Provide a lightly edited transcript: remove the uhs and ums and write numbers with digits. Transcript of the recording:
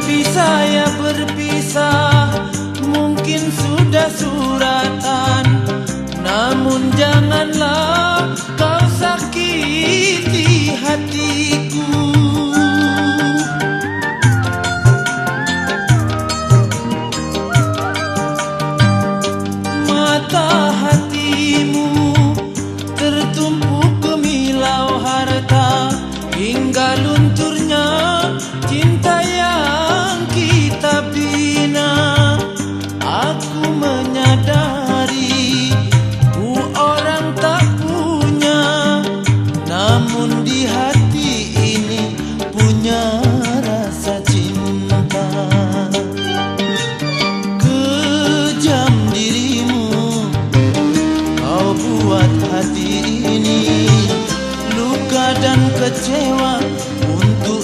Berpisah ya berpisah, mungkin sudah suratan, namun janganlah kau sakiti hatiku. Mata hatimu tertumpuk gemilau harta, hingga lunturnya cinta yang kita bina. Aku menyadari ku orang tak punya, namun di hati ini punya rasa cinta. Kejam dirimu, kau buat hati ini luka dan kecewa untuk